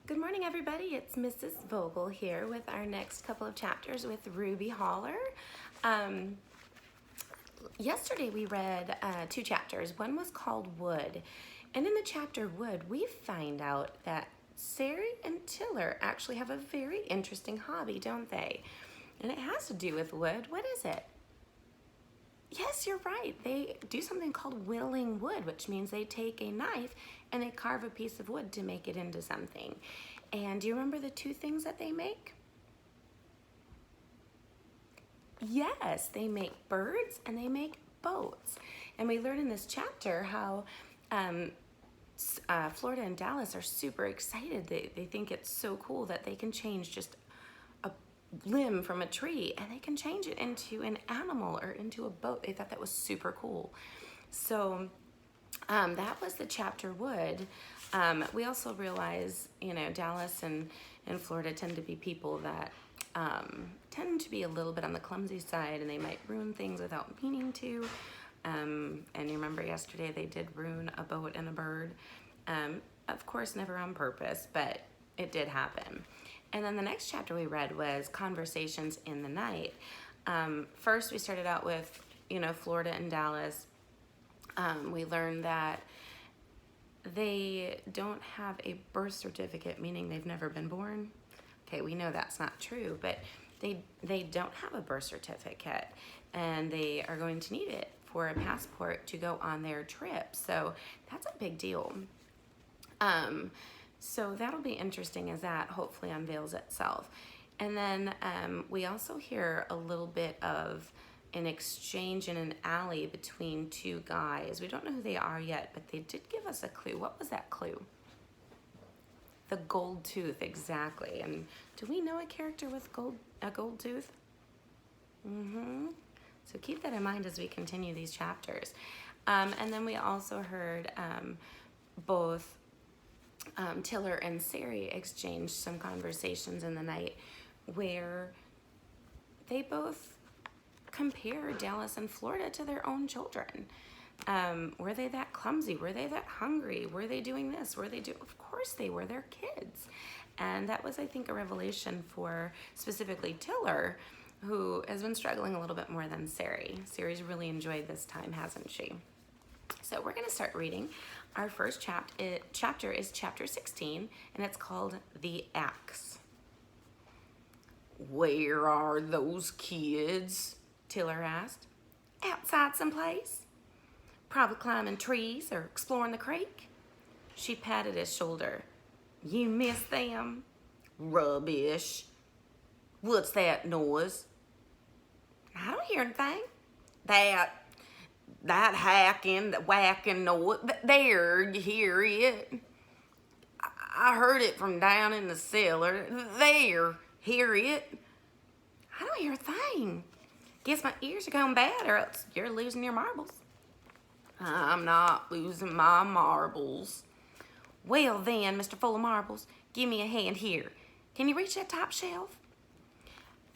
Good morning, everybody. It's Mrs. Vogel here with our next couple of chapters with Ruby Holler. Yesterday we read two chapters. One was called Wood, and in the chapter Wood, we find out that Sari and Tiller actually have a very interesting hobby, don't they? And it has to do with wood. What is it? Yes, you're right. They do something called whittling wood, which means they take a knife and they carve a piece of wood to make it into something. And do you remember the two things that they make? Yes, they make birds and they make boats. And we learn in this chapter how Florida and Dallas are super excited. They think it's so cool that they can change just a limb from a tree and they can change it into an animal or into a boat. They thought that was super cool. So that was the chapter Wood. We also realize, Dallas and Florida tend to be people that tend to be a little bit on the clumsy side, and they might ruin things without meaning to. And you remember yesterday they did ruin a boat and a bird. Of course, never on purpose, but it did happen. And then the next chapter we read was Conversations in the Night. First, we started out with, Florida and Dallas. We learned that they don't have a birth certificate, meaning they've never been born. Okay, we know that's not true, but they don't have a birth certificate, and they are going to need it for a passport to go on their trip. So that's a big deal. So that'll be interesting as that hopefully unveils itself. And then we also hear a little bit of an exchange in an alley between two guys. We don't know who they are yet, but they did give us a clue. What was that clue? The gold tooth, exactly. And do we know a character with a gold tooth? So keep that in mind as we continue these chapters. And then we also heard both Tiller and Sari exchange some conversations in the night where they both compare Dallas and Florida to their own children. Were they that clumsy? Were they that hungry? Were they doing this? Of course they were. They're kids. And that was, I think, a revelation for specifically Tiller, who has been struggling a little bit more than Sari. Sari's really enjoyed this time, hasn't she? So we're going to start reading. Our first chapter is chapter 16, and it's called The Axe. "Where are those kids?" Tiller asked. "Outside someplace. Probably climbing trees or exploring the creek." She patted his shoulder. "You miss them?" "Rubbish. What's that noise?" "I don't hear anything." That hacking, that whacking noise. There, you hear it. I heard it from down in the cellar. There, hear it. "I don't hear a thing. Guess my ears are going bad, or else you're losing your marbles." "I'm not losing my marbles." "Well then, Mr. Full of Marbles, give me a hand here. Can you reach that top shelf?"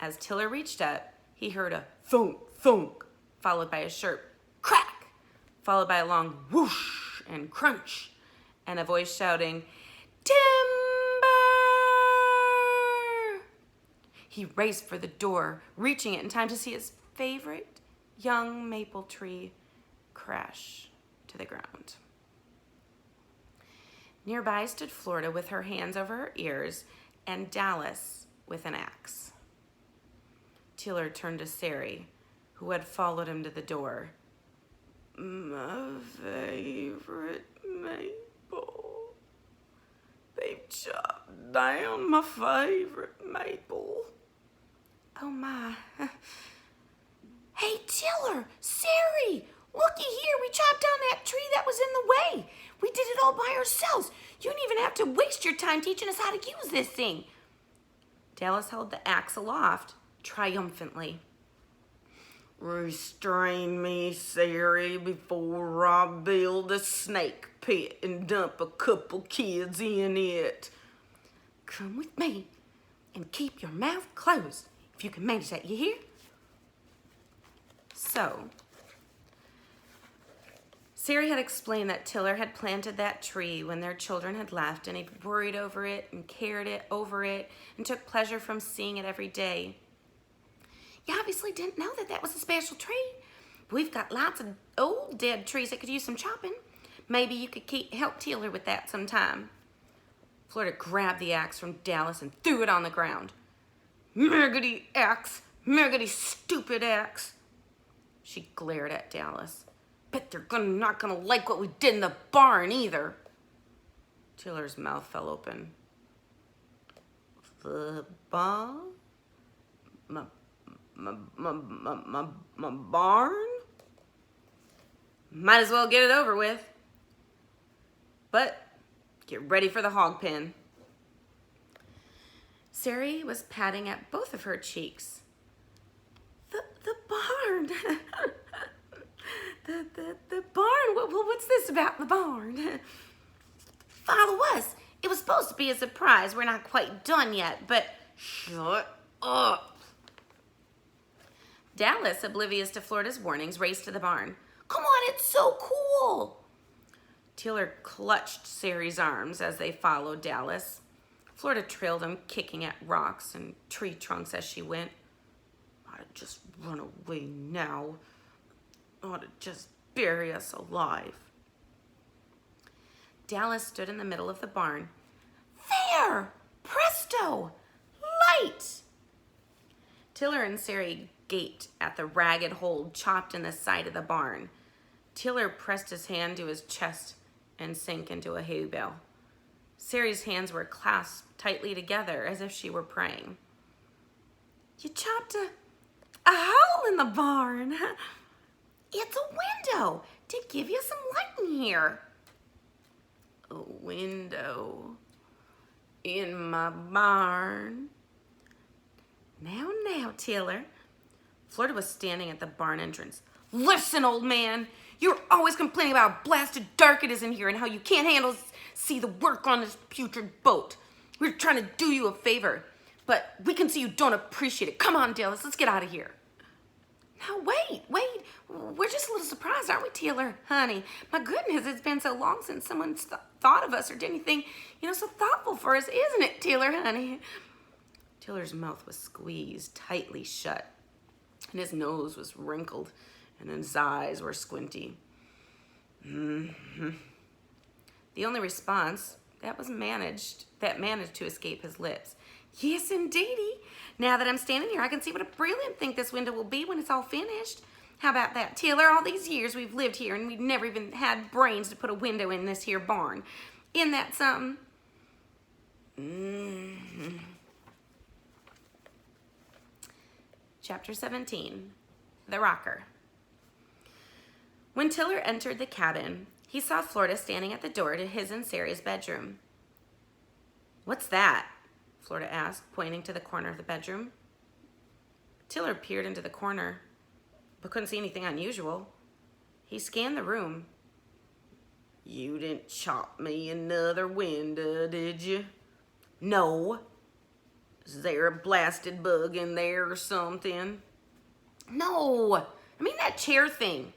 As Tiller reached up, he heard a thunk, thunk, followed by a sharp crack, followed by a long whoosh and crunch, and a voice shouting, "Timber!" He raced for the door, reaching it in time to see his favorite young maple tree crash to the ground. Nearby stood Florida with her hands over her ears and Dallas with an axe. Tiller turned to Sari, who had followed him to the door. "My favorite maple. They've chopped down my favorite maple." "Oh my." "Hey, Tiller, Sari, looky here. We chopped down that tree that was in the way. We did it all by ourselves. You don't even have to waste your time teaching us how to use this thing." Dallas held the axe aloft triumphantly. "Restrain me, Sari, before I build a snake pit and dump a couple kids in it." "Come with me and keep your mouth closed, if you can manage that, you hear?" So Sari had explained that Tiller had planted that tree when their children had left, and he'd worried over it and cared over it and took pleasure from seeing it every day. You obviously didn't know that was a special tree. We've got lots of old dead trees that could use some chopping. Maybe you could help Tiller with that sometime. Florida grabbed the axe from Dallas and threw it on the ground. Mergedy axe, mergedy stupid axe. She glared at Dallas. Bet they're not gonna like what we did in the barn either. Tiller's mouth fell open. The barn? My barn? Might as well get it over with. But get ready for the hog pen. Sari was patting at both of her cheeks. The barn. the barn. What's this about the barn? Father was. It was supposed to be a surprise. We're not quite done yet, but shut up. Dallas, oblivious to Florida's warnings, raced to the barn. Come on, it's so cool. Tiller clutched Sari's arms as they followed Dallas. Florida trailed him, kicking at rocks and tree trunks as she went. Ought to just run away now. Ought to just bury us alive. Dallas stood in the middle of the barn. There! Presto! Light! Tiller and Sari gaped at the ragged hole chopped in the side of the barn. Tiller pressed his hand to his chest and sank into a hay bale. Sari's hands were clasped tightly together as if she were praying. You chopped a hole in the barn. It's a window to give you some light in here. A window in my barn. Now, Tiller. Florida was standing at the barn entrance. Listen, old man, you're always complaining about how blasted dark it is in here and how you can't see the work on this putrid boat. We're trying to do you a favor, but we can see you don't appreciate it. Come on, Dallas, let's get out of here. Now, wait. We're just a little surprised, aren't we, Tiller? Honey, my goodness, it's been so long since someone's thought of us or did anything, so thoughtful for us, isn't it, Tiller, honey? Tiller's mouth was squeezed tightly shut, and his nose was wrinkled, and his eyes were squinty. Mm-hmm. The only response that managed to escape his lips. Yes, indeedy. Now that I'm standing here, I can see what a brilliant thing this window will be when it's all finished. How about that, Tiller? All these years we've lived here, and we've never even had brains to put a window in this here barn. Isn't that something? Mm-hmm. Chapter 17, The Rocker. When Tiller entered the cabin, he saw Florida standing at the door to his and Sari's bedroom. What's that? Florida asked, pointing to the corner of the bedroom. Tiller peered into the corner, but couldn't see anything unusual. He scanned the room. You didn't chop me another window, did you? No. Is there a blasted bug in there or something? No. I mean that chair thing.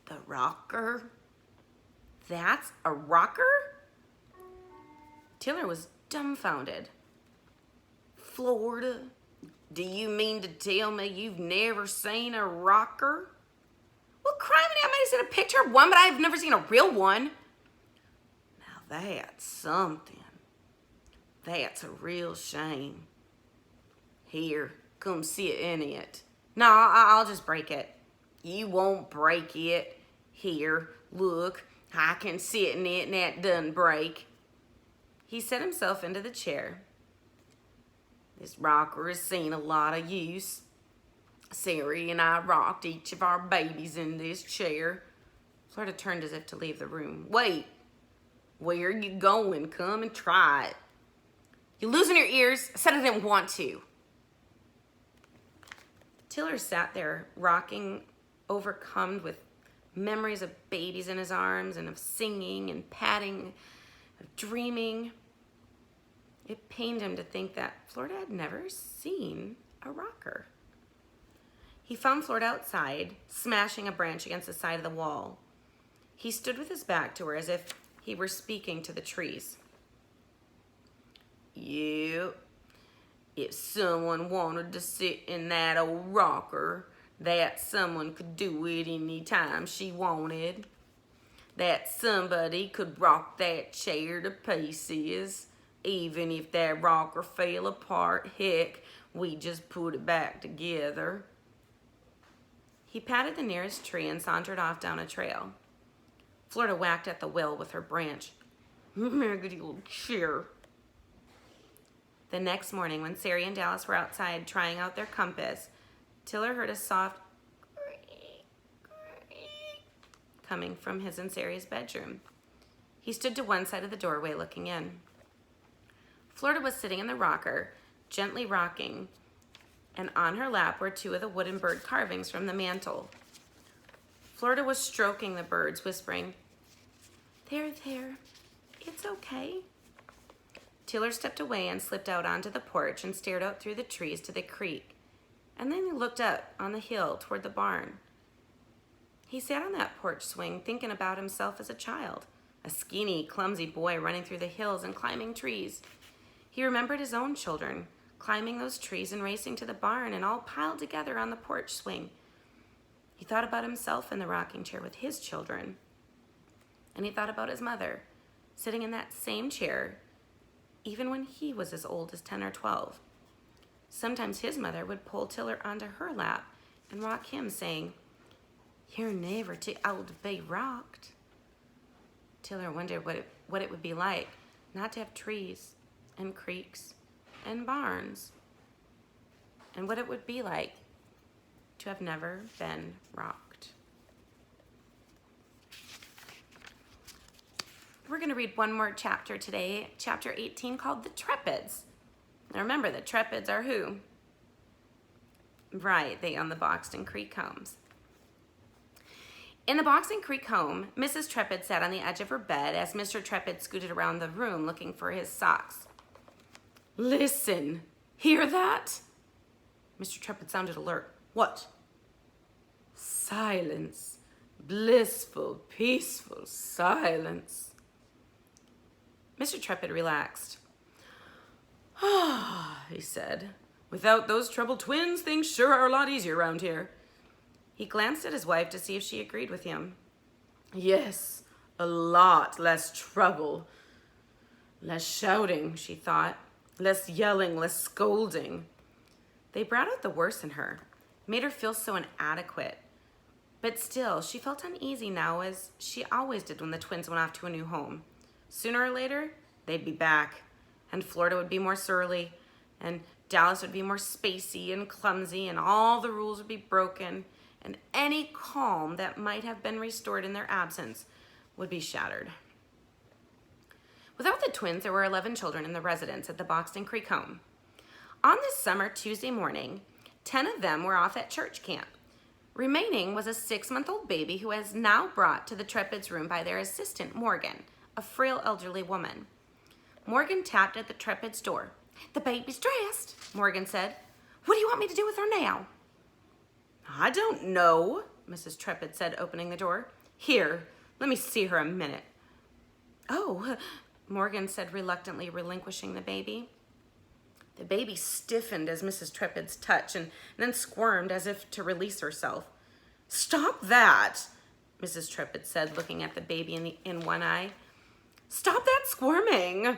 The rocker? That's a rocker? Tiller was dumbfounded. Florida, do you mean to tell me you've never seen a rocker? Well, criminy, I might have seen a picture of one, but I've never seen a real one. Now that's something. That's a real shame. Here, come sit in it. No, I'll just break it. You won't break it. Here, look, I can sit in it and that doesn't break. He set himself into the chair. This rocker has seen a lot of use. Sari and I rocked each of our babies in this chair. Florida turned as if to leave the room. Wait, where are you going? Come and try it. You losing your ears? I said I didn't want to. Tiller sat there, rocking, overcome with memories of babies in his arms and of singing and patting, of dreaming. It pained him to think that Florida had never seen a rocker. He found Florida outside, smashing a branch against the side of the wall. He stood with his back to her as if he were speaking to the trees. Yep, if someone wanted to sit in that old rocker, that someone could do it any time she wanted. That somebody could rock that chair to pieces. Even if that rocker fell apart, heck, we just put it back together. He patted the nearest tree and sauntered off down a trail. Florida whacked at the well with her branch. Maggoty old chair. The next morning, when Sari and Dallas were outside trying out their compass, Tiller heard a soft creak, creak coming from his and Sari's bedroom. He stood to one side of the doorway looking in. Florida was sitting in the rocker, gently rocking, and on her lap were two of the wooden bird carvings from the mantel. Florida was stroking the birds, whispering, "There, it's okay." Tiller stepped away and slipped out onto the porch and stared out through the trees to the creek, and then he looked up on the hill toward the barn. He sat on that porch swing thinking about himself as a child, a skinny, clumsy boy running through the hills and climbing trees. He remembered his own children, climbing those trees and racing to the barn and all piled together on the porch swing. He thought about himself in the rocking chair with his children. And he thought about his mother, sitting in that same chair, even when he was as old as 10 or 12. Sometimes his mother would pull Tiller onto her lap and rock him, saying, "You're never too old to be rocked." Tiller wondered what it would be like not to have trees and creeks and barns, and what it would be like to have never been rocked. We're going to read one more chapter today, chapter 18, called The Trepids. Now remember, the Trepids are who? Right, they own the Boxton Creek homes. In the Boxton Creek home, Mrs. Trepid sat on the edge of her bed as Mr. Trepid scooted around the room looking for his socks. "Listen, hear that?" Mr. Trepid sounded alert. "What?" "Silence. Blissful, peaceful silence." Mr. Trepid relaxed. "Ah," he said. "Without those treble twins, things sure are a lot easier around here." He glanced at his wife to see if she agreed with him. "Yes, a lot less trouble. Less shouting," she thought. "Less yelling, less scolding." They brought out the worst in her, made her feel so inadequate. But still, she felt uneasy now, as she always did when the twins went off to a new home. Sooner or later, they'd be back, and Florida would be more surly, and Dallas would be more spacey and clumsy, and all the rules would be broken, and any calm that might have been restored in their absence would be shattered. Without the twins, there were 11 children in the residence at the Boxton Creek home. On this summer Tuesday morning, 10 of them were off at church camp. Remaining was a 6-month-old baby who was now brought to the Trepids' room by their assistant, Morgan, a frail elderly woman. Morgan tapped at the Trepids' door. "The baby's dressed," Morgan said. "What do you want me to do with her now?" "I don't know," Mrs. Trepid said, opening the door. "Here, let me see her a minute." "Oh," Morgan said, reluctantly relinquishing the baby. The baby stiffened as Mrs. Trepid's touch and then squirmed as if to release herself. "Stop that," Mrs. Trepid said, looking at the baby in one eye. "Stop that squirming."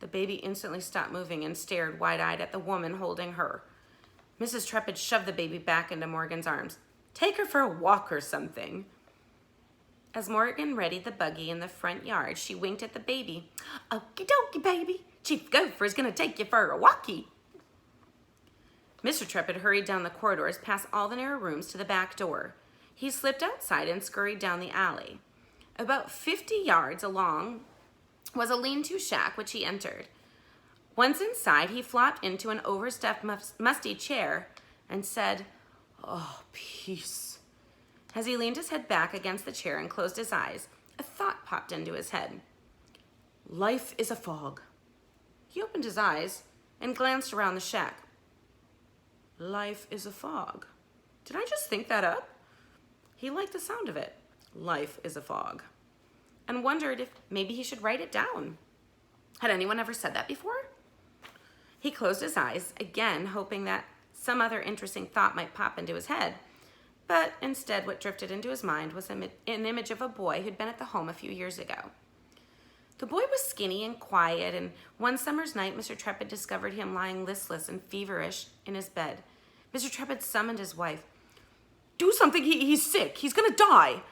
The baby instantly stopped moving and stared wide-eyed at the woman holding her. Mrs. Trepid shoved the baby back into Morgan's arms. "Take her for a walk or something." As Morgan readied the buggy in the front yard, she winked at the baby. "Okie dokie, baby. Chief Gopher is going to take you for a walkie." Mr. Trepid hurried down the corridors, past all the narrow rooms to the back door. He slipped outside and scurried down the alley. About 50 yards along was a lean-to shack, which he entered. Once inside, he flopped into an overstuffed, musty chair and said, "Oh, peace." As he leaned his head back against the chair and closed his eyes, a thought popped into his head. Life is a fog. He opened his eyes and glanced around the shack. Life is a fog. Did I just think that up? He liked the sound of it. Life is a fog. And wondered if maybe he should write it down. Had anyone ever said that before? He closed his eyes, again hoping that some other interesting thought might pop into his head. But instead, what drifted into his mind was an image of a boy who'd been at the home a few years ago. The boy was skinny and quiet, and one summer's night, Mr. Trepid discovered him lying listless and feverish in his bed. Mr. Trepid summoned his wife. Do something, he's sick, he's gonna die.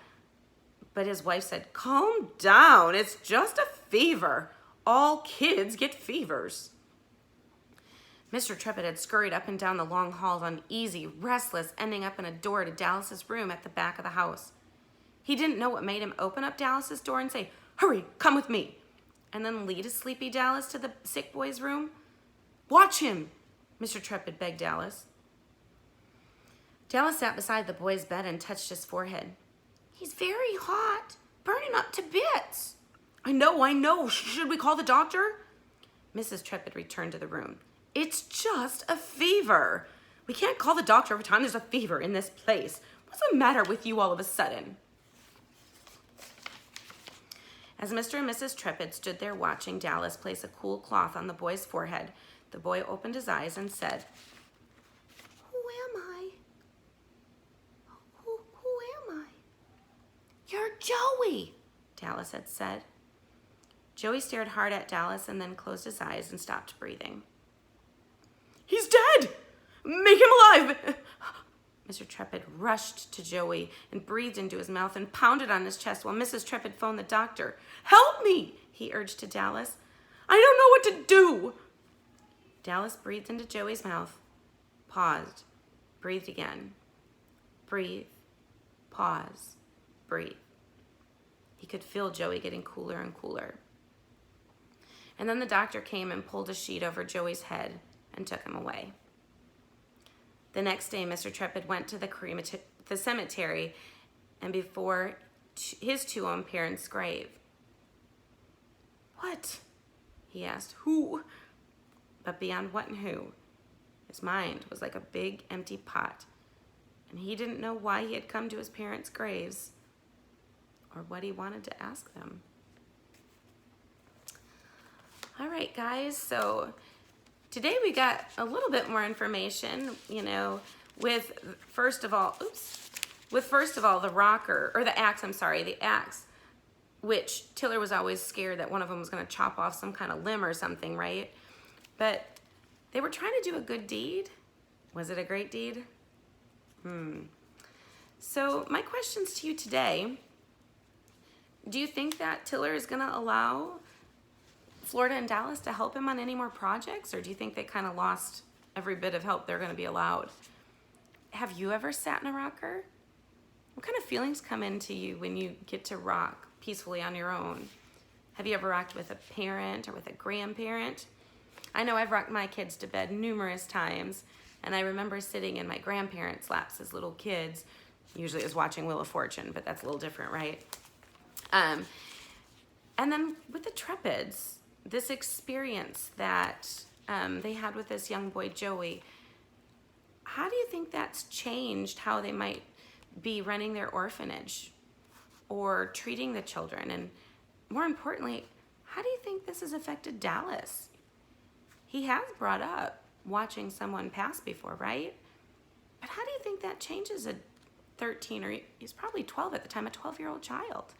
But his wife said, calm down, it's just a fever. All kids get fevers. Mr. Trepid had scurried up and down the long hall, uneasy, restless, ending up in a door to Dallas's room at the back of the house. He didn't know what made him open up Dallas's door and say, hurry, come with me, and then lead his sleepy Dallas to the sick boy's room. Watch him, Mr. Trepid begged Dallas. Dallas sat beside the boy's bed and touched his forehead. He's very hot, burning up to bits. I know. Should we call the doctor? Mrs. Trepid returned to the room. It's just a fever. We can't call the doctor every time there's a fever in this place. What's the matter with you all of a sudden? As Mr. and Mrs. Trepid stood there watching Dallas place a cool cloth on the boy's forehead, the boy opened his eyes and said, Who am I? Who am I? You're Joey, Dallas had said. Joey stared hard at Dallas and then closed his eyes and stopped breathing. He's dead! Make him alive! Mr. Trepid rushed to Joey and breathed into his mouth and pounded on his chest while Mrs. Trepid phoned the doctor. Help me, he urged to Dallas. I don't know what to do. Dallas breathed into Joey's mouth, paused, breathed again. Breathe, pause, breathe. He could feel Joey getting cooler and cooler. And then the doctor came and pulled a sheet over Joey's head and took him away. The next day, Mr. Trepid went to the cemetery and before his two own parents' grave. What? He asked. Who? But beyond what and who, his mind was like a big empty pot, and he didn't know why he had come to his parents' graves or what he wanted to ask them. All right, guys, so today we got a little bit more information, with first of all, the rocker, or the axe, which Tiller was always scared that one of them was going to chop off some kind of limb or something, right? But they were trying to do a good deed. Was it a great deed? So my questions to you today, do you think that Tiller is going to allow Florida and Dallas to help him on any more projects, or do you think they kind of lost every bit of help they're going to be allowed? Have you ever sat in a rocker? What kind of feelings come into you when you get to rock peacefully on your own? Have you ever rocked with a parent or with a grandparent? I know I've rocked my kids to bed numerous times, and I remember sitting in my grandparents' laps as little kids. Usually it was watching Wheel of Fortune, but that's a little different, right? And then with the Trepids, this experience that they had with this young boy, Joey, how do you think that's changed how they might be running their orphanage or treating the children? And more importantly, how do you think this has affected Dallas? He has brought up watching someone pass before, right? But how do you think that changes a 13, or he's probably 12 at the time, a 12-year-old child?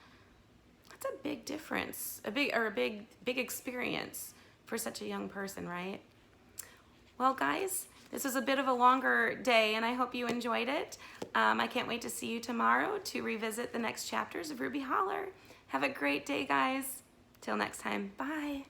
That's a big difference, a big experience for such a young person, right? Well, guys, this was a bit of a longer day, and I hope you enjoyed it. I can't wait to see you tomorrow to revisit the next chapters of Ruby Holler. Have a great day, guys. Till next time, bye.